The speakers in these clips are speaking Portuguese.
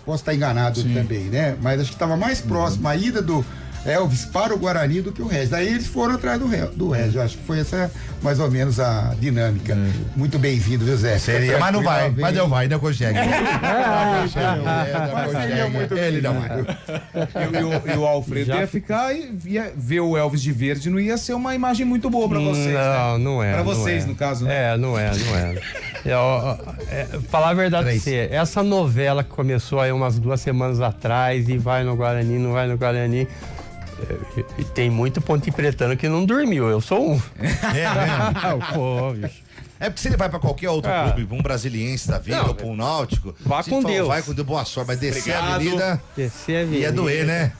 posso estar enganado também, né? Mas acho que estava mais próximo a ida do Elvis para o Guarani do que o Regis. Daí eles foram atrás do Regis. Eu acho que foi essa mais ou menos a dinâmica. Muito bem-vindo, viu, Zé? Seria, mas não vai. Mas não vai, não consegue. Ele não vai. E o Alfredo ia ficar e ia ver o Elvis de verde, não ia ser uma imagem muito boa pra vocês. Não é. Pra vocês, no caso, né? Não é. Falar a verdade pra você, essa novela que começou aí umas 2 semanas atrás e vai no Guarani, não vai no Guarani. E tem muito pontepretano que não dormiu, eu sou um. Pô, bicho. É porque se ele vai pra qualquer outro clube, pra um brasiliense da vida, ou pra um náutico, vá com Deus. Vai com Deus, boa sorte, mas descer a avenida ia doer, né?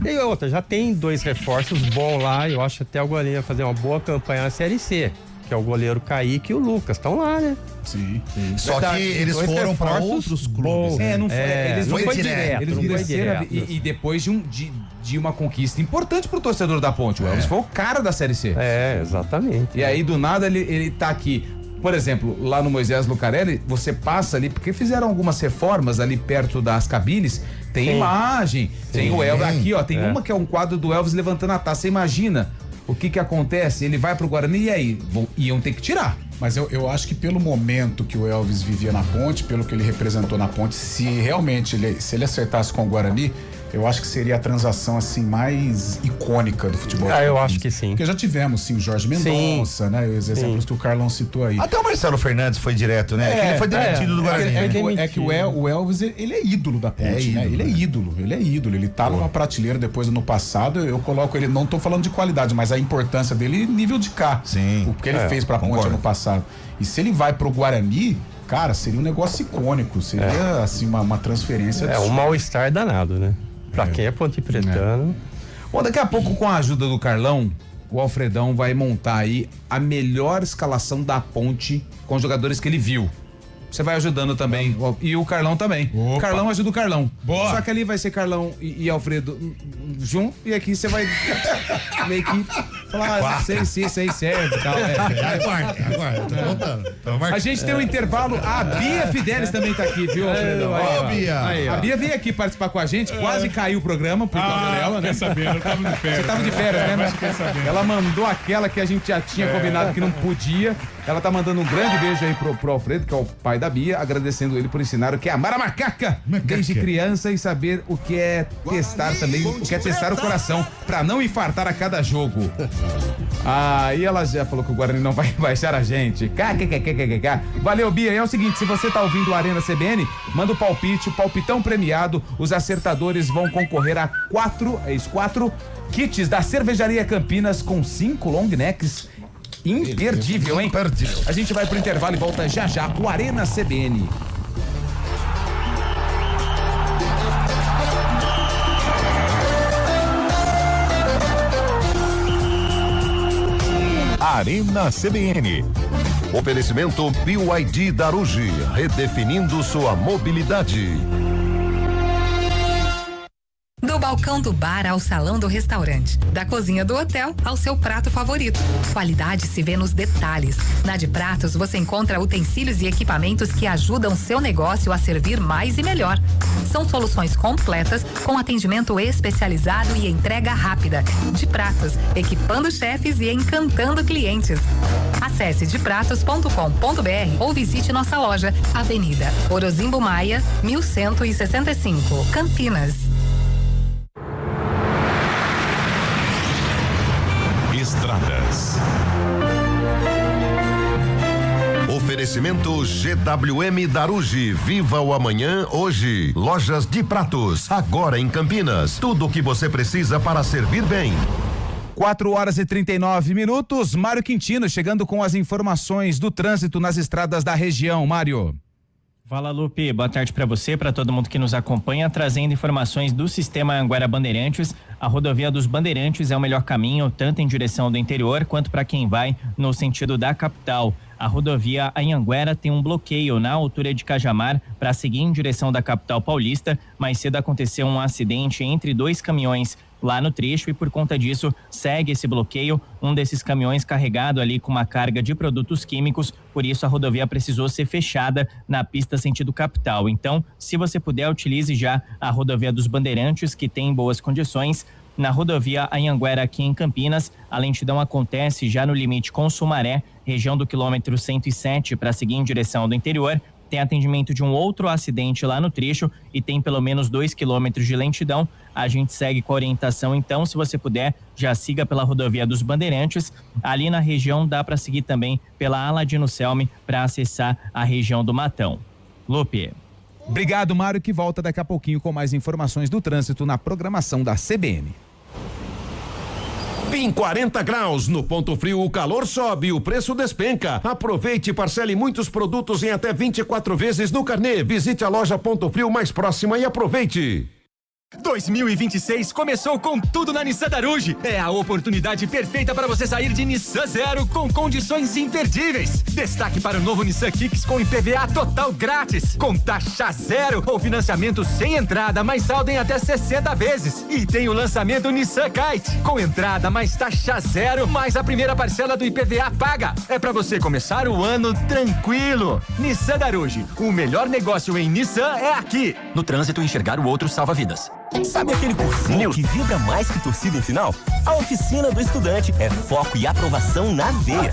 E outra, já tem 2 reforços bons lá, eu acho até o Guarani ia fazer uma boa campanha na Série C, que é o goleiro Kaique e o Lucas, estão lá, né? Sim. Só que eles foram pra outros clubes. Eles não foi direto. Eles direto. E depois de uma conquista importante pro torcedor da Ponte. O Elvis foi o cara da Série C. Exatamente. E aí, do nada, ele tá aqui. Por exemplo, lá no Moisés Lucarelli, você passa ali, porque fizeram algumas reformas ali perto das cabines, tem imagem, tem o Elvis. Aqui, ó, tem uma que é um quadro do Elvis levantando a taça. Você imagina o que acontece? Ele vai pro Guarani e aí? Iam ter que tirar. Mas eu acho que pelo momento que o Elvis vivia na Ponte, pelo que ele representou na Ponte, se realmente se ele acertasse com o Guarani, eu acho que seria a transação assim mais icônica do futebol. Eu acho que sim. Porque já tivemos, sim, o Jorge Mendonça, né? Os exemplos que o Carlão citou aí. Até o Marcelo Fernandes foi direto, né? Ele foi demitido do Guarani. É que o Elvis, ele é ídolo da Ponte, né? Ele é ídolo. Ele tá numa prateleira depois do ano passado, eu coloco ele, não tô falando de qualidade, mas a importância dele nível de cá. Sim. O que ele fez pra Ponte ano passado. E se ele vai pro Guarani, cara, seria um negócio icônico, seria assim uma transferência. Um mal-estar danado, né? Pra quem é pontepretano. Bom, daqui a pouco, com a ajuda do Carlão, o Alfredão vai montar aí a melhor escalação da Ponte com os jogadores que ele viu. Você vai ajudando também. E o Carlão também. Opa. Carlão ajuda o Carlão. Boa. Só que ali vai ser Carlão e Alfredo junto. E aqui você vai meio que falar, sei serve e tal. Aguarda, tô voltando. A gente tem um intervalo. A Bia Fidelis também tá aqui, viu, Alfredão? Bia. A Bia veio aqui participar com a gente. Quase caiu o programa por causa dela, né? Sabendo, eu tava de férias. Você tava de férias, né? Ela mandou aquela que a gente já tinha combinado que não podia. Ela tá mandando um grande beijo aí pro Alfredo, que é o pai da Bia, agradecendo ele por ensinar o que é amar a macaca desde criança e saber o que é testar também, o que é testar o coração pra não infartar a cada jogo. E ela já falou que o Guarani não vai baixar a gente. Valeu, Bia. E é o seguinte, se você tá ouvindo o Arena CBN, manda o palpite, o palpitão premiado, os acertadores vão concorrer a 4 kits da Cervejaria Campinas com 5 long necks. Imperdível, hein? A gente vai pro intervalo e volta já com o Arena CBN. Arena CBN. Oferecimento BYD Darugi, redefinindo sua mobilidade. Do balcão do bar ao salão do restaurante, da cozinha do hotel ao seu prato favorito. Qualidade se vê nos detalhes. Na De Pratos você encontra utensílios e equipamentos que ajudam seu negócio a servir mais e melhor. São soluções completas com atendimento especializado e entrega rápida. De Pratos, equipando chefes e encantando clientes. Acesse depratos.com.br ou visite nossa loja, Avenida Orozimbo Maia, 1165, Campinas. Estradas. Oferecimento GWM Darugi. Viva o amanhã hoje. Lojas de Pratos, agora em Campinas. Tudo o que você precisa para servir bem. 4h39. Mário Quintino chegando com as informações do trânsito nas estradas da região. Mário. Fala, Lupe, boa tarde para você, para todo mundo que nos acompanha, trazendo informações do sistema Anguera Bandeirantes. A rodovia dos Bandeirantes é o melhor caminho, tanto em direção do interior quanto para quem vai no sentido da capital. a rodovia Anhanguera tem um bloqueio na altura de Cajamar para seguir em direção da capital paulista. Mais cedo aconteceu um acidente entre 2 caminhões lá no trecho e por conta disso segue esse bloqueio, um desses caminhões carregado ali com uma carga de produtos químicos, por isso a rodovia precisou ser fechada na pista sentido capital. Então, se você puder, utilize já a rodovia dos Bandeirantes, que tem boas condições. Na rodovia Anhanguera aqui em Campinas, a lentidão acontece já no limite com Sumaré, região do quilômetro 107 para seguir em direção do interior. Tem atendimento de um outro acidente lá no trecho e tem pelo menos 2 quilômetros de lentidão. A gente segue com a orientação, então, se você puder, já siga pela rodovia dos Bandeirantes. Ali na região dá para seguir também pela Aladino Selme para acessar a região do Matão. Lupe. Obrigado, Mário, que volta daqui a pouquinho com mais informações do trânsito na programação da CBN. Em 40 graus, no Ponto Frio o calor sobe, o preço despenca. Aproveite e parcele muitos produtos em até 24 vezes no carnê. Visite a loja Ponto Frio mais próxima e aproveite. 2026 começou com tudo na Nissan Daruge. É a oportunidade perfeita para você sair de Nissan Zero com condições imperdíveis. Destaque para o novo Nissan Kicks com IPVA total grátis, com taxa zero ou financiamento sem entrada, mais saldo em até 60 vezes. E tem o lançamento Nissan Kite, com entrada mais taxa zero, mais a primeira parcela do IPVA paga. É para você começar o ano tranquilo. Nissan Daruge, o melhor negócio em Nissan é aqui. No trânsito, enxergar o outro salva vidas. Sabe aquele cursinho que vibra mais que torcida em final? A Oficina do Estudante é foco e aprovação na veia.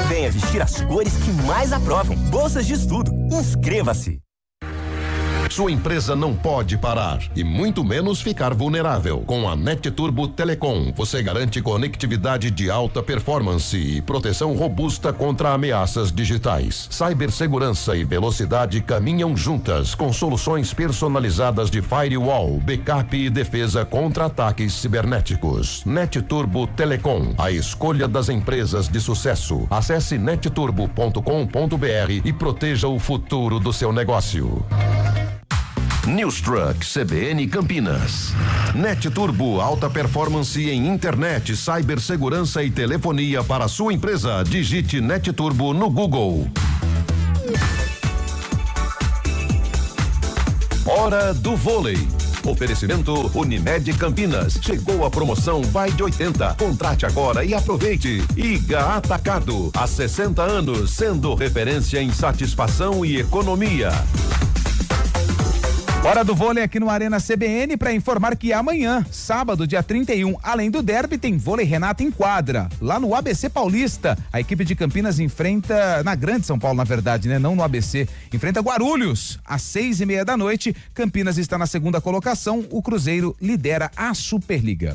Venha vestir as cores que mais aprovam. Bolsas de estudo. Inscreva-se. Sua empresa não pode parar e muito menos ficar vulnerável. Com a NetTurbo Telecom, você garante conectividade de alta performance e proteção robusta contra ameaças digitais. Cibersegurança e velocidade caminham juntas com soluções personalizadas de firewall, backup e defesa contra ataques cibernéticos. NetTurbo Telecom, a escolha das empresas de sucesso. Acesse netturbo.com.br e proteja o futuro do seu negócio. News Truck CBN Campinas. NetTurbo, alta performance em internet, cibersegurança e telefonia para sua empresa. Digite NetTurbo no Google. Hora do vôlei. Oferecimento Unimed Campinas. Chegou a promoção Vai de 80. Contrate agora e aproveite. Iga Atacado. Há 60 anos, sendo referência em satisfação e economia. Hora do vôlei aqui no Arena CBN para informar que amanhã, sábado, dia 31, além do derby, tem vôlei Renata em quadra. Lá no ABC Paulista, a equipe de Campinas enfrenta, na Grande São Paulo, na verdade, né? Não no ABC, enfrenta Guarulhos, às 6:30 da noite. Campinas está na segunda colocação, o Cruzeiro lidera a Superliga.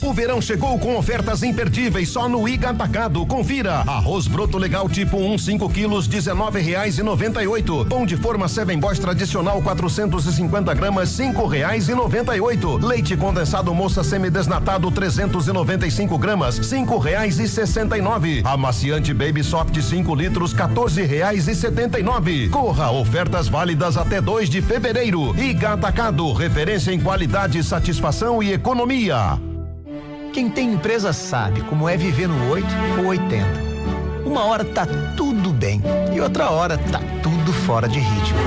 O verão chegou com ofertas imperdíveis só no Iga Atacado. Confira. Arroz broto legal tipo 1, 5 quilos, R$19,98. Pão de forma Seven Boys tradicional 450 gramas, R$5,98. Leite condensado moça semidesnatado 395 gramas, R$5,69. Amaciante Baby Soft 5 litros, R$14,79. Corra, ofertas válidas até 2 de fevereiro. Iga Atacado, referência em qualidade, satisfação e economia. Quem tem empresa sabe como é viver no 8 ou 80. Uma hora tá tudo bem e outra hora tá tudo fora de ritmo.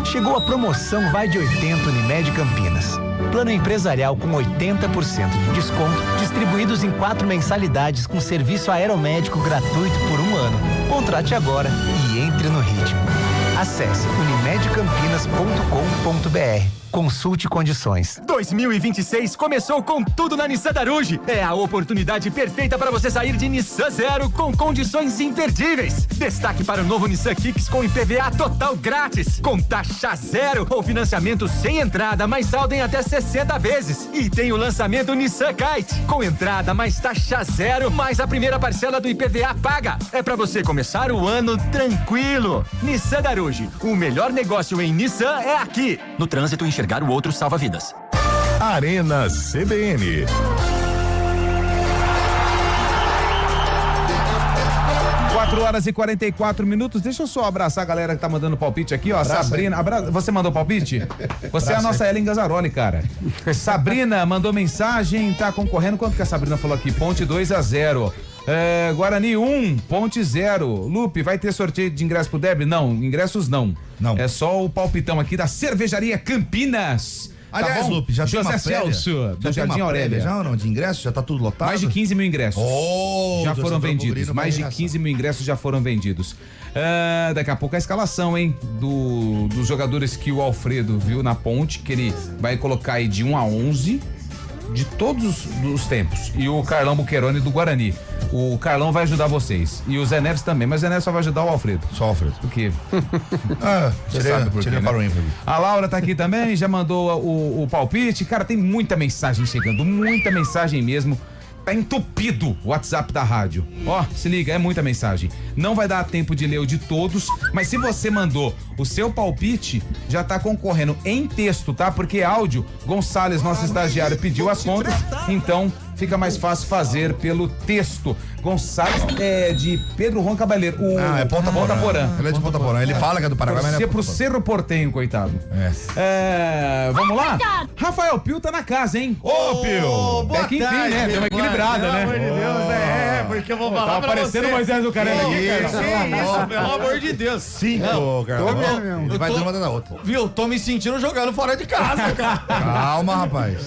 Chegou a promoção Vai de 80 Unimed Campinas. Plano empresarial com 80% de desconto, distribuídos em 4 mensalidades com serviço aeromédico gratuito por 1 ano. Contrate agora e entre no ritmo. Acesse unimedcampinas.com.br. Consulte condições. 2026 começou com tudo na Nissan Daruge. É a oportunidade perfeita para você sair de Nissan Zero com condições imperdíveis. Destaque para o novo Nissan Kicks com IPVA total grátis, com taxa zero ou financiamento sem entrada, mais saldo em até 60 vezes. E tem o lançamento Nissan Kite, com entrada mais taxa zero, mais a primeira parcela do IPVA paga. É para você começar o ano tranquilo. Nissan Daruge, o melhor negócio em Nissan é aqui. No trânsito, enxergar o outro salva vidas. Arena CBN. 4h44. Deixa eu só abraçar a galera que tá mandando palpite aqui, ó. Sabrina, você mandou palpite? Você é a nossa Ellen Gazzaroli, cara. Sabrina mandou mensagem, tá concorrendo. Quanto que a Sabrina falou aqui? Ponte 2-0. Guarani 1, Ponte 0. Lupe, vai ter sorteio de ingresso pro Derby? Não, ingressos não. É só o palpitão aqui da Cervejaria Campinas. Aliás, tá, Lupe, já tem José uma prévia? Celso, do Jardim Aurélia. Já ou não? De ingressos? Já tá tudo lotado? Mais de 15 mil ingressos já foram vendidos. Mais de 15 mil ingressos já foram vendidos. Daqui a pouco a escalação, hein? Dos jogadores que o Alfredo viu na Ponte, que ele vai colocar aí de 1 a 11 de todos os tempos. E o Carlão Buqueroni do Guarani. O Carlão vai ajudar vocês. E o Zé Neves também, mas o Zé Neves só vai ajudar o Alfredo. Só o Alfredo. Por quê? Você sabe por quê, né? Para o ênfase. A Laura tá aqui também, já mandou o palpite. Cara, tem muita mensagem chegando, muita mensagem mesmo. Tá entupido o WhatsApp da rádio. Ó, se liga, é muita mensagem. Não vai dar tempo de ler o de todos, mas se você mandou o seu palpite, já tá concorrendo em texto, tá? Porque áudio, Gonçalves, nosso estagiário, pediu as contas, então fica mais fácil fazer pelo texto. Gonçalves é de Pedro Juan Cabaleiro. É Ponta Porã. Ele é de Ponta Porã. Ele fala que é do Paraguai, mas é pro Cerro Portenho, coitado. Vamos lá? Rafael Pio tá na casa, hein? Ô, Pio! Até que enfim, né? Deu uma equilibrada, né? Pelo amor de Deus, porque eu vou falar tá pra aparecendo você. o Moisés do Carelli aqui, Isso, pelo amor de Deus. 5, Carlão. Vai uma da outra. Viu? Tô me sentindo jogando fora de casa, cara. Calma, rapaz.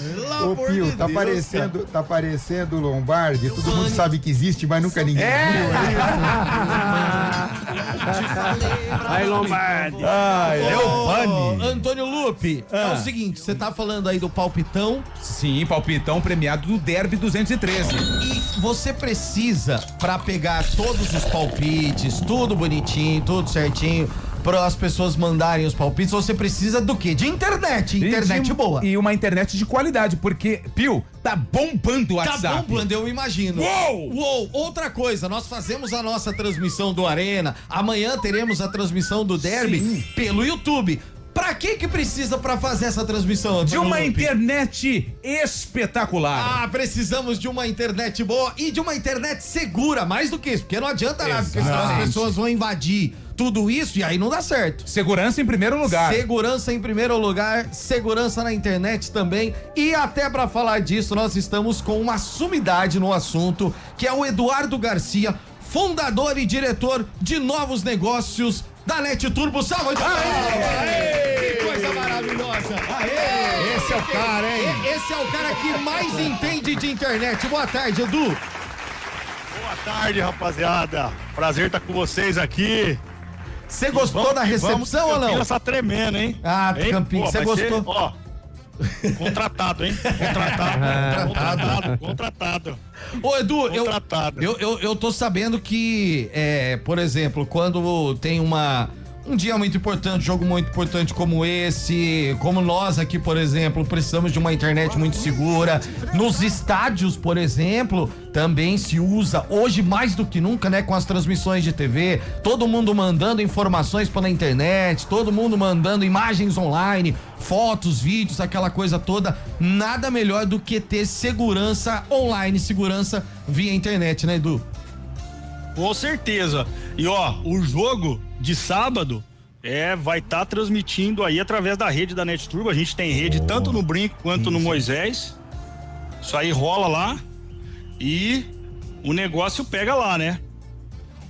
Ô, Pio, tá parecendo o Lombardi. Todo mundo sabe que existe, mas nunca ninguém viu. Aí, Lombardi. Antônio Lupe, é o seguinte, você tá falando aí do palpitão. Sim, palpitão premiado do Derby 213. E você precisa, pra pegar todos os palpites, tudo bonitinho, tudo certinho, para as pessoas mandarem os palpites, você precisa do quê? De internet, boa. E uma internet de qualidade, porque, Pio, tá bombando o WhatsApp. Tá bombando, eu imagino. Uou! Outra coisa, nós fazemos a nossa transmissão do Arena, amanhã teremos a transmissão do Derby pelo YouTube. Pra que precisa pra fazer essa transmissão, Antônio De uma Lupe? internet espetacular. Precisamos de uma internet boa e de uma internet segura, mais do que isso, porque não adianta nada, porque senão as pessoas vão invadir tudo isso e aí não dá certo. Segurança em primeiro lugar. Segurança em primeiro lugar, segurança na internet também. E até pra falar disso, nós estamos com uma sumidade no assunto, que é o Eduardo Garcia, fundador e diretor de novos negócios da Net Turbo. Salve de palmas! Que coisa maravilhosa! Aê! Esse é o cara, hein? Esse é o cara que mais entende de internet. Boa tarde, Edu. Boa tarde, rapaziada. Prazer estar com vocês aqui. Você gostou da recepção ou não? Campinas tá tremendo, hein? Campinho, você gostou? Ó, contratado, hein? Contratado. Ô, Edu, eu tô sabendo que, por exemplo, quando tem um dia muito importante, jogo muito importante como esse, como nós aqui, por exemplo, precisamos de uma internet muito segura. Nos estádios, por exemplo, também se usa, hoje mais do que nunca, né, com as transmissões de TV, todo mundo mandando informações pela internet, todo mundo mandando imagens online, fotos, vídeos, aquela coisa toda. Nada melhor do que ter segurança online, segurança via internet, né, Edu? Com certeza. E ó, o jogo de sábado vai estar transmitindo aí através da rede da Net Turbo. A gente tem rede tanto no Brinco quanto no Moisés. Isso aí rola lá e o negócio pega lá, né?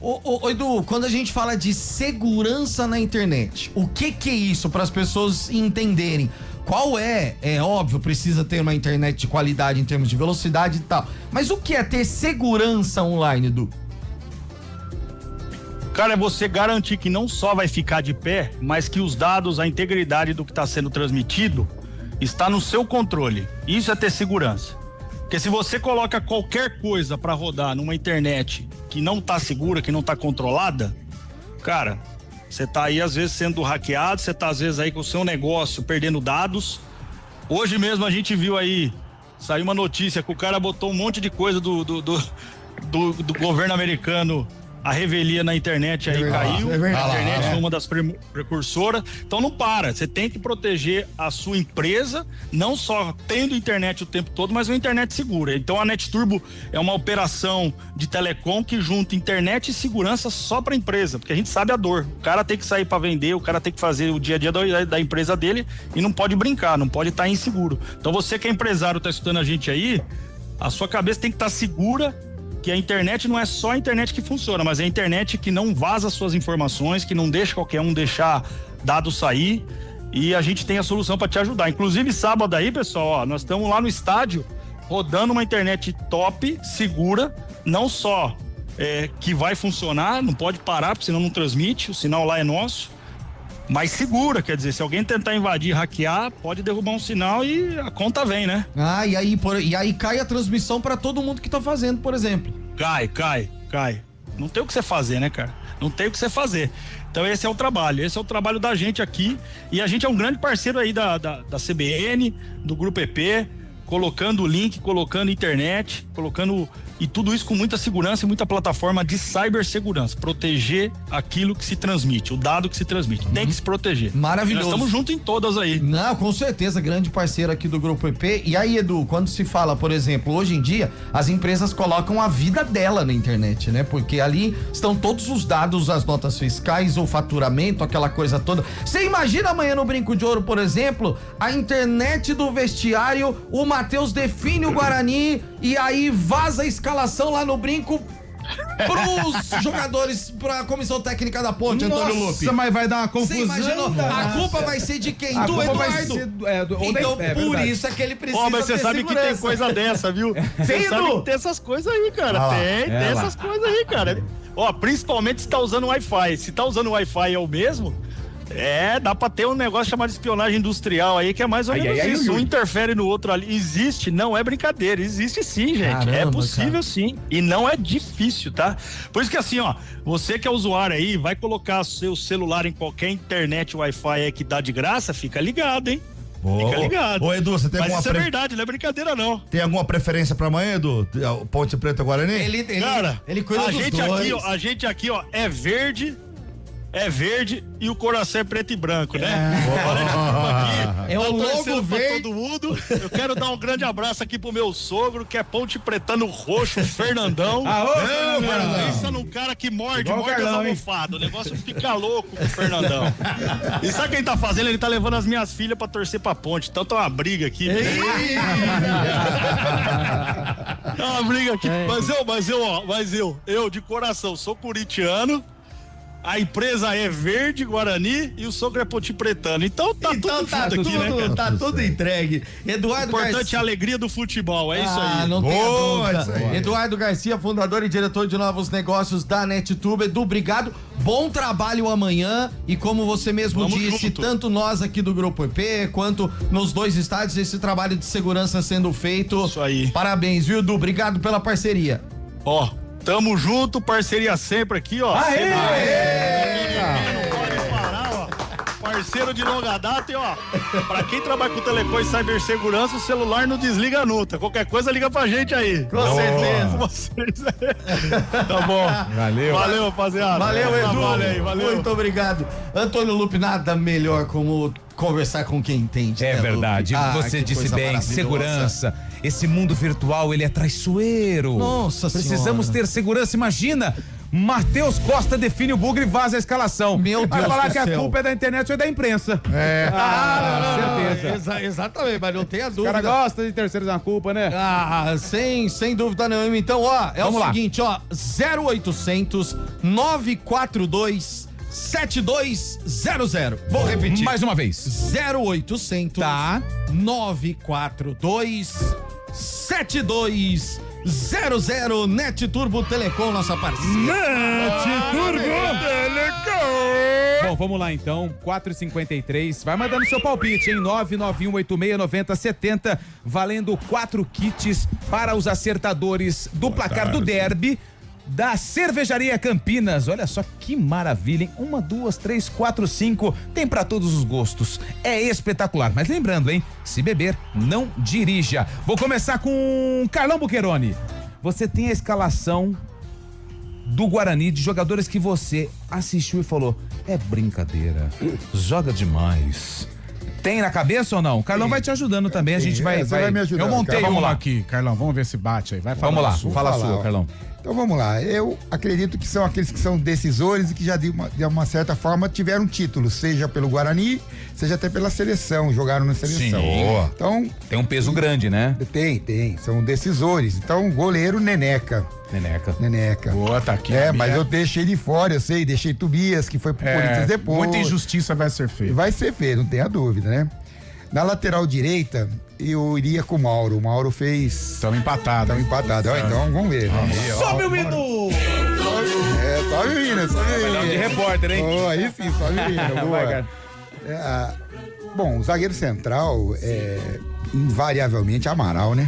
Ô Edu, quando a gente fala de segurança na internet, o que é isso para as pessoas entenderem? Qual é óbvio, precisa ter uma internet de qualidade em termos de velocidade e tal, mas o que é ter segurança online, Edu? Cara, é você garantir que não só vai ficar de pé, mas que os dados, a integridade do que está sendo transmitido está no seu controle. Isso é ter segurança. Porque se você coloca qualquer coisa para rodar numa internet que não tá segura, que não tá controlada, cara, você tá aí às vezes sendo hackeado, você tá às vezes aí com o seu negócio perdendo dados. Hoje mesmo a gente viu aí, saiu uma notícia que o cara botou um monte de coisa do governo americano a revelia na internet aí caiu. A internet foi uma das precursoras. Então não para. Você tem que proteger a sua empresa, não só tendo internet o tempo todo, mas uma internet segura. Então a NetTurbo é uma operação de telecom que junta internet e segurança só para a empresa, porque a gente sabe a dor. O cara tem que sair para vender, o cara tem que fazer o dia a dia da empresa dele e não pode brincar, não pode estar inseguro. Então você que é empresário, tá escutando a gente aí, a sua cabeça tem que estar segura, que a internet não é só a internet que funciona, mas é a internet que não vaza suas informações, que não deixa qualquer um deixar dado sair, e a gente tem a solução para te ajudar. Inclusive sábado aí, pessoal, ó, nós estamos lá no estádio rodando uma internet top, segura, não só que vai funcionar, não pode parar, porque senão não transmite, o sinal lá é nosso, mas segura, quer dizer, se alguém tentar invadir, hackear, pode derrubar um sinal e a conta vem, né? Ah, e aí cai a transmissão pra todo mundo que tá fazendo, por exemplo. Cai. Não tem o que você fazer, né, cara? Não tem o que você fazer. Então esse é o trabalho da gente aqui, e a gente é um grande parceiro aí da CBN, do Grupo EP, colocando o link, colocando internet, colocando, e tudo isso com muita segurança e muita plataforma de cibersegurança, proteger aquilo que se transmite, o dado que se transmite, tem que se proteger. Maravilhoso. Nós estamos juntos em todas aí. Não, com certeza, grande parceiro aqui do Grupo EP. E aí, Edu, quando se fala, por exemplo, hoje em dia, as empresas colocam a vida dela na internet, né? Porque ali estão todos os dados, as notas fiscais, o faturamento, aquela coisa toda. Você imagina amanhã no Brinco de Ouro, por exemplo, a internet do vestiário, o Matheus define o Guarani e aí vaza a escalação lá no Brinco pros jogadores, pra comissão técnica da Ponte, Antônio Lupe. Nossa, mas vai dar uma confusão. Você imaginou? A culpa vai ser de quem? A Do culpa vai Eduardo. ser Então, por isso é que ele precisa mas você ter sabe segurança. que tem coisa dessa, viu? Você sabe que tem essas coisas aí, cara. Tem essas coisas aí, cara. Ó, principalmente se tá usando Wi-Fi. Se tá usando Wi-Fi é o mesmo, dá pra ter um negócio chamado espionagem industrial aí, que é mais ou menos isso. Um interfere no outro ali. Existe, não é brincadeira. Existe sim, gente. Caramba, é possível, cara. sim. E não é difícil, tá? Por isso que assim, ó, você que é usuário aí, vai colocar seu celular em qualquer internet Wi-Fi aí que dá de graça, fica ligado, hein? Fica ligado. Ô, Edu, você tem Mas alguma isso é verdade, não é brincadeira, não. Tem alguma preferência pra amanhã, Edu? Ponte Preta Guarani? Cara, ele cuida dos dois. a gente aqui, ó, é verde e o coração é preto e branco, né? É o logo verde. Todo mundo. Eu quero dar um grande abraço aqui pro meu sogro, que é Ponte Pretano Roxo, Fernandão. Pensa num cara que morde as almofadas. O negócio fica louco com o Fernandão. E sabe o que ele tá fazendo? Ele tá levando as minhas filhas pra torcer pra Ponte. Então tá uma briga aqui. Tá uma briga aqui. Mas eu de coração, sou corintiano. A empresa é verde, Guarani, e o sogro é Ponte Pretano. Então tá tudo junto aqui, né, cara? Tá tudo entregue. Eduardo Importante Garcia. é a alegria do futebol, é isso aí. Não tem dúvida. Eduardo Garcia, fundador e diretor de novos negócios da NetTurbo. Edu, obrigado. Bom trabalho amanhã. E como você mesmo disse, tanto nós aqui do Grupo EP, quanto nos dois estádios, esse trabalho de segurança sendo feito. Isso aí. Parabéns, viu, Edu? Obrigado pela parceria. Ó, tamo junto, parceria sempre aqui, ó. Aê! Não pode parar, ó. Parceiro de longa data e, ó, pra quem trabalha com telecom e cibersegurança, o celular não desliga nunca. Qualquer coisa, liga pra gente aí. Com certeza. Tá bom. Valeu, rapaziada. Valeu, Edu. Valeu. Muito obrigado. Antônio Lupe, nada melhor como conversar com quem entende. É né, verdade, Lupe? você que disse coisa bem, maravilhosa. segurança. Esse mundo virtual, ele é traiçoeiro. Nossa Precisamos Senhora. ter segurança, imagina. Matheus Costa define o bugre e vaza a escalação. Meu Vai Deus falar do que a céu. culpa é da internet ou é da imprensa. Certeza. Exatamente, mas não tenha O dúvida. cara gosta de terceirizar a culpa, né? Sem dúvida nenhuma. Então, ó, é Vamos o lá. seguinte, ó, 0800 942 7200. Vou repetir. Mais uma vez. 0800 Tá. 942 7200. NetTurbo Telecom, nossa parceira. Bom, vamos lá então, 4h53, vai mandando seu palpite, hein, 991869070, valendo 4 kits para os acertadores do placar do derby da Cervejaria Campinas. Olha só que maravilha, hein? 1, 2, 3, 4, 5, tem para todos os gostos, é espetacular, mas lembrando, hein, se beber, não dirija. Vou começar com Carlão Buqueroni. Você tem a escalação do Guarani, de jogadores que você assistiu e falou, é brincadeira, joga demais. Tem na cabeça ou não? O Carlão vai te ajudando também, a gente vai me ajudar. Eu montei Vamos uma lá. aqui, Carlão, vamos ver se bate aí. Vai falar. Vamos lá, sua. fala a sua, Carlão. Então vamos lá, eu acredito que são aqueles que são decisores e que já de uma certa forma tiveram título, seja pelo Guarani, seja até pela seleção, jogaram na seleção. Sim. Então tem um peso grande, né? Tem, são decisores. Então goleiro Neneca. Boa, tá aqui. Mas eu deixei de fora, eu sei, deixei Tobias, que foi pro Corinthians depois. Muita injustiça vai ser feita. Vai ser feito, não tenha dúvida, né? Na lateral direita, eu iria com o Mauro. O Mauro fez. Estamos empatados. Então vamos ver. Sobe o hino! Sobe o hino, De repórter, hein? Aí sim, sobe o hino. Boa. Bom, o zagueiro central é invariavelmente Amaral, né?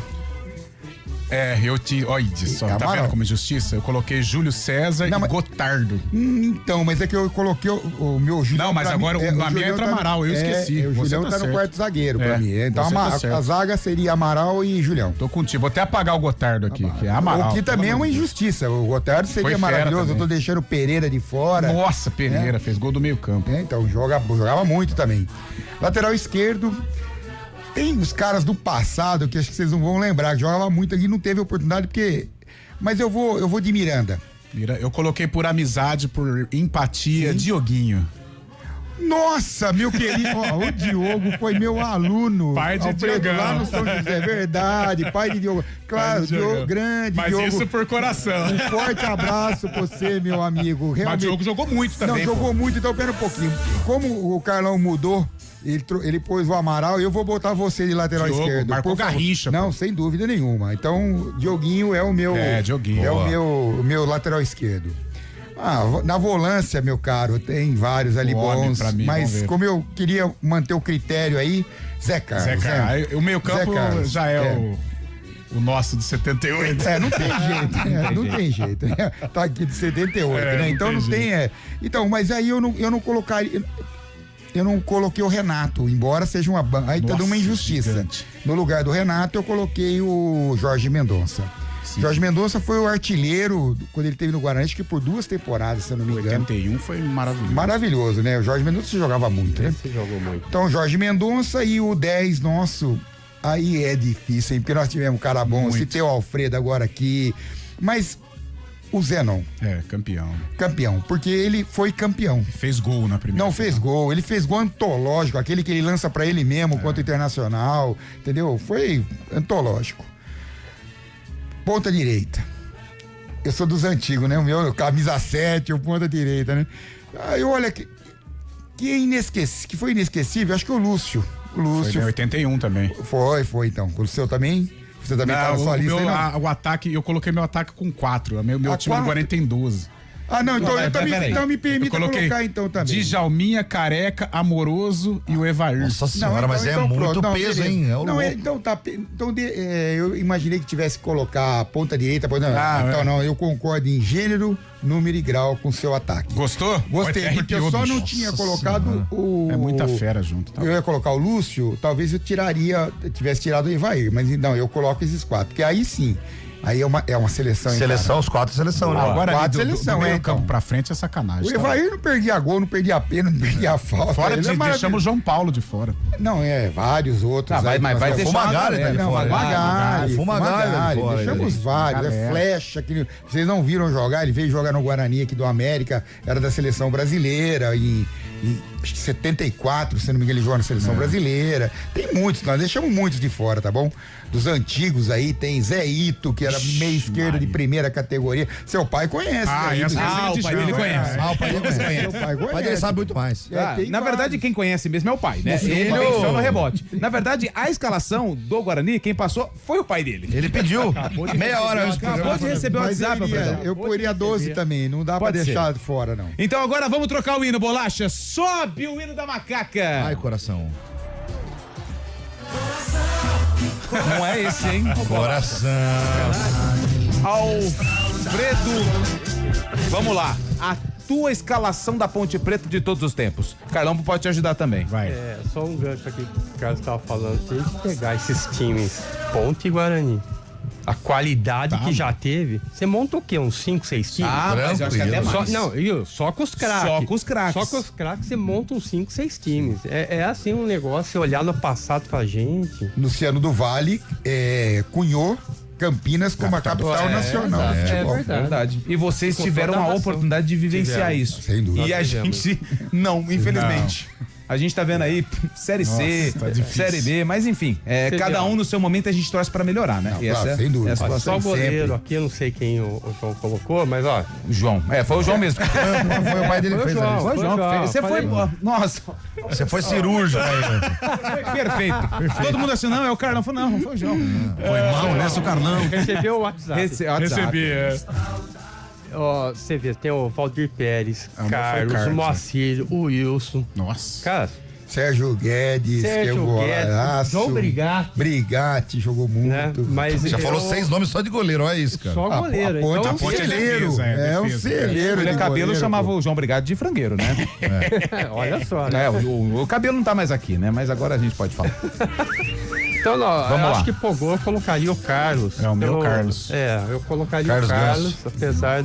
Eu te. Olha só, tá vendo como injustiça? Eu coloquei Júlio César e Gotardo. Então, mas é que eu coloquei o meu Julião. Não, mas agora a minha entra Amaral, eu esqueci. O Julião tá no quarto zagueiro pra mim. Então a zaga seria Amaral e Julião. Tô contigo. Vou até apagar o Gotardo aqui, que é Amaral. O que também é uma injustiça. O Gotardo seria maravilhoso. Eu tô deixando o Pereira de fora. Nossa, Pereira fez gol do meio campo. Então jogava muito também. Lateral esquerdo. Tem os caras do passado que acho que vocês não vão lembrar, que jogava muito aqui, não teve oportunidade, porque. Mas eu vou de Miranda. Eu coloquei por amizade, por empatia, Dioguinho. Nossa, meu querido, o Diogo foi meu aluno. Pai de Diogo. Lá no São José, verdade, pai de Diogo. Claro, Diogo, grande mas Diogo. Mas isso por coração. Um forte abraço pra você, meu amigo. Realmente. Mas o Diogo jogou muito também. Não, jogou muito, então pera um pouquinho. Como o Carlão mudou, ele pôs o Amaral, eu vou botar você de lateral esquerdo. Marcou Garrincha. Não, sem dúvida nenhuma. Então, Dioguinho é o meu. Dioguinho. É o meu lateral esquerdo. Na volância, meu caro, tem vários ali bons, mim, mas como eu queria manter o critério aí, Zé Carlos. O meio campo já é o nosso de 78. Não tem jeito, não tem jeito. Tá aqui de 78, né? Então não tem. Então, mas aí eu não colocaria. Eu não coloquei o Renato, embora seja uma. Aí tá dando uma injustiça. Gigante. No lugar do Renato, eu coloquei o Jorge Mendonça. Sim. Jorge Mendonça foi o artilheiro quando ele teve no Guarani, acho que por 2 temporadas, se eu não me engano. 81 foi maravilhoso. Maravilhoso, né? O Jorge Mendonça jogava muito, né? Jogou muito. Então, Jorge Mendonça e o 10 nosso, aí é difícil, hein? Porque nós tivemos um cara bom, citei o Alfredo agora aqui, mas o Zenon. Campeão, porque ele foi campeão. Fez gol na primeira. Não fez gol, ele fez gol antológico, aquele que ele lança pra ele mesmo, contra o Internacional, entendeu? Foi antológico. Ponta direita. Eu sou dos antigos, né? O meu camisa 7, o ponta direita, né? Aí olha que foi inesquecível, acho que o Lúcio. Foi em 81 também. Foi então. O seu também? Você também tá na sua lista aí, não? O ataque, eu coloquei meu ataque com 4. Meu time do Guarani tem 12. Não, então me permita colocar então também. Djalminha, Careca, Amoroso e o Evair. Nossa senhora, mas é muito peso, hein? Eu imaginei que tivesse que colocar a ponta direita. Não, eu concordo em gênero, número e grau com o seu ataque. Gostou? Gostei, porque eu só não tinha colocado o... É muita fera junto. Eu ia colocar o Lúcio, talvez eu tivesse tirado o Evair, mas não, eu coloco esses 4, porque aí sim... Aí é uma seleção. Seleção, os 4 seleção, né? Agora 4 seleção, do meio campo pra frente é sacanagem. O Evair não perdia gol, não perdia pena, não perdia falta. Fora deixamos o João Paulo de fora. Não, vários outros. Vai deixar Fumagalli, tá de fora. Fumagalli, deixamos vários. Flecha, que vocês não viram jogar, ele veio jogar no Guarani aqui do América, era da seleção brasileira, em 74, se não me engano, ele jogou na seleção brasileira. Tem muitos, nós deixamos muitos de fora, tá bom? Dos antigos aí, tem Zé Ito, que era meio esquerdo de primeira categoria. Seu pai conhece. O pai dele conhece. O pai dele sabe muito mais. Na verdade, quem conhece mesmo é o pai, né? Ele só no rebote. Na verdade, a escalação do Guarani, quem passou foi o pai dele. Ele pediu. Meia hora antes do programa. Acabou de receber o WhatsApp, eu poria 12 também, não dá pra deixar de fora, não. Então agora vamos trocar o hino, Bolacha. Sobe o hino da macaca. Ai, coração. Não é esse, hein? Coração. Alfredo. Vamos lá. A tua escalação da Ponte Preta de todos os tempos. Carlão pode te ajudar também. Vai. Só um gancho aqui que o Carlos estava falando. Tem que pegar esses times Ponte e Guarani. a qualidade que já teve, você monta o quê? Uns 5, 6 times? Mas eu acho que até mais. Só com os craques. Só com os craques. Só com os craques você monta uns 5, 6 times. É assim um negócio, você olhar no passado e falar, gente... Luciano do Vale cunhou Campinas como a capital nacional do futebol. Verdade. E vocês tiveram a oportunidade de vivenciar isso. Sem dúvida. E a gente não, infelizmente. A gente tá vendo aí Série C, Série B, mas enfim, cada um no seu momento a gente torce pra melhorar, né? Claro, sem dúvida. Só o goleiro aqui, eu não sei quem o João colocou, mas ó. O João. Foi o João mesmo. Foi o pai dele que fez ali. Foi o João que fez. Você foi. Nossa. Você foi cirúrgico aí. Perfeito. Todo mundo assim, não, é o Carlão. Não, foi o João. Foi mal, né, seu Carlão? Recebeu o WhatsApp. Recebi, Você vê, tem o Valdir Pérez, Carlos, o Moacir, o Wilson. Nossa. Cara, Sérgio Guedes, João Brigatti jogou muito. Né? Mas já falou 6 nomes só de goleiro, olha isso, cara. Só goleiro. A ponte é celeiro. É um celeiro. O Cabelo chamava o João Brigatti de frangueiro, né? Olha só, né? O Cabelo não tá mais aqui, né? Mas agora a gente pode falar. Então, eu acho que Pogô eu colocaria o Carlos. É o meu Carlos. Eu colocaria o Carlos, apesar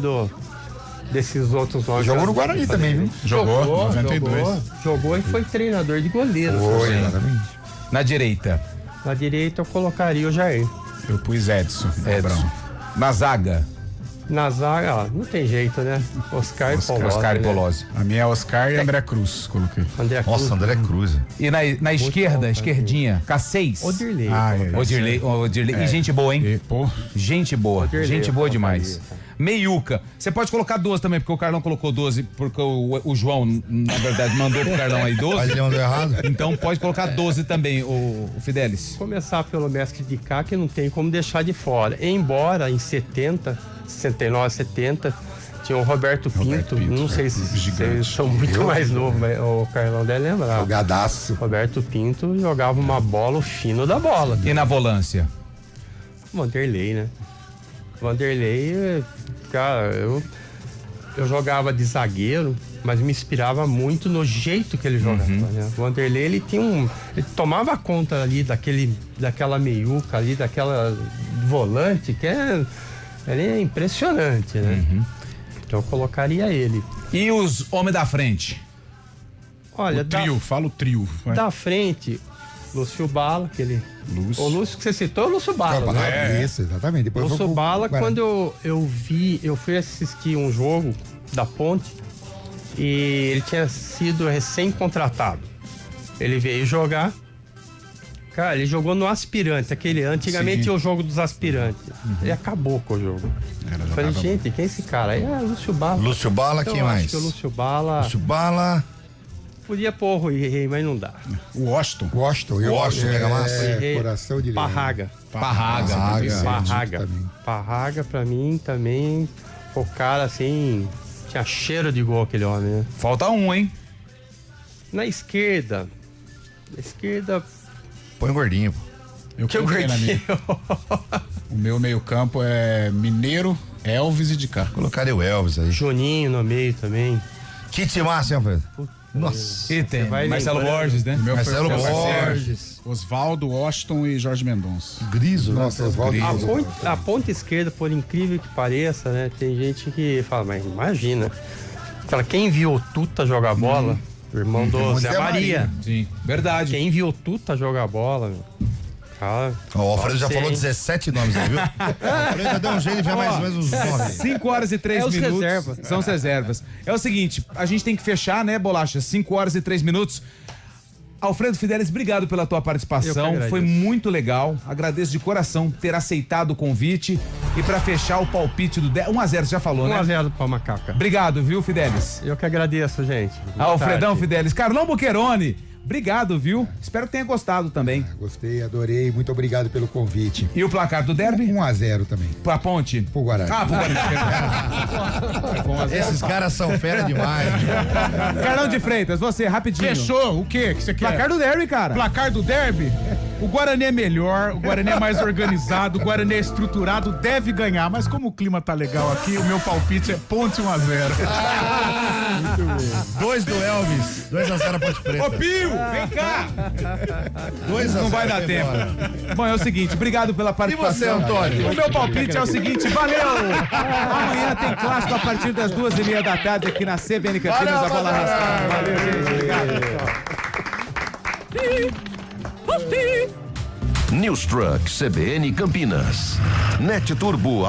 desses outros nomes. Jogou no Guarani também, viu? Jogou, 92. Jogou e foi treinador de goleiro. Foi, exatamente. Na direita. Na direita eu colocaria o Jair. Eu pus Edson. Na zaga. Na zaga, não tem jeito, né? Oscar e Polozzi. A minha é Oscar e André Cruz, coloquei. Nossa, André Cruz. E na esquerda, esquerdinha, K6. Odirley. Odirley. E gente boa, hein? Gente boa. Odirley, gente boa demais. Meiuca. Você pode colocar 12 também, porque o Carlão colocou 12, porque o João, na verdade, mandou pro Carlão aí 12. Mas ele mandou errado. Então pode colocar 12 também, o Fidelis. Começar pelo mestre de cá, que não tem como deixar de fora. Embora em 69, 70, tinha o Roberto Pinto. Não sei se vocês são muito mais novos, mas o Carlão deve lembrar. Jogadaço. Roberto Pinto jogava uma bola, o fino da bola. E na volância? Vanderlei, né? Vanderlei, cara, eu jogava de zagueiro, mas me inspirava muito no jeito que ele jogava, né? O Vanderlei, ele tomava conta ali daquela meiuca ali, daquela volante, que ele é impressionante, né? Então eu colocaria ele. E os homens da frente? Olha, fala o trio. Vai. Da frente, Lúcio Bala, o Lúcio que você citou, o Lúcio Bala. Isso, exatamente. Depois Lúcio Bala, quando eu fui assistir um jogo da Ponte e ele tinha sido recém-contratado. Ele veio jogar. Cara, ele jogou no aspirante, antigamente tinha o jogo dos aspirantes. Ele acabou com o jogo. Eu falei, gente, quem é esse cara? Aí Lúcio Bala. Lúcio Bala, então, quem mais? Acho que o Lúcio Bala. Podia pôr o Rui Rei, mas não dá. O Washington. Pega massa. Coração de Parraga. Parraga, pra mim, também, o cara, assim, tinha cheiro de gol aquele homem, né? Falta um, hein? Na esquerda. Põe o gordinho, pô. Eu coloquei na minha. O meu meio-campo é Mineiro, Elvis e de cá. Colocaria o Elvis aí. Juninho no meio também. Que timaço, hein, Alfredo? Nossa. E tem Marcelo Borges, né? Marcelo Borges. Osvaldo, Washington e Jorge Mendonça. Griso, Nossa, Osvaldo. A ponta esquerda, por incrível que pareça, né? Tem gente que fala, mas imagina. Fala, quem viu o Tuta jogar bola? O irmão do Zé Maria. Sim, verdade. Quem viu o Tuta jogar bola, o Alfredo já falou 17 nomes aí, viu? O Alfredo já deu um jeito de ver mais ou menos uns 9. 5 horas e 3 minutos. Reservas. São as reservas. É o seguinte, a gente tem que fechar, né, Bolacha? 5 horas e 3 minutos. Alfredo Fidelis, obrigado pela tua participação. Foi muito legal. Agradeço de coração ter aceitado o convite. E pra fechar o palpite do 1-0, você já falou, né? 1-0 pra Macaca. Obrigado, viu, Fidelis? Eu que agradeço, gente. Alfredão Fidelis. Carlão Boqueroni. Obrigado, viu? Espero que tenha gostado também. Gostei, adorei. Muito obrigado pelo convite. E o placar do derby? 1-0 também. Pra Ponte? Pro Guarani. Pro Guarani. Esses caras são fera demais. Carlão de Freitas, você, rapidinho. Fechou? O quê que você quer? Placar do derby, cara. Placar do derby? O Guarani é melhor, o Guarani é mais organizado, o Guarani é estruturado, deve ganhar. Mas como o clima tá legal aqui, o meu palpite é Ponte 1-0. Muito bem. 2 do Elvis. 2-0 Ponte Preta. Ô, Pio, vem cá. 2-0. Não vai dar tempo. Bom, é o seguinte, obrigado pela participação. E você, Antônio? O meu palpite é o seguinte, valeu! Amanhã tem clássico a partir das 2:30 da tarde aqui na CBN Campinas, a bola arrastada. Valeu, gente. Obrigado. News Truck CBN Campinas. Net Turbo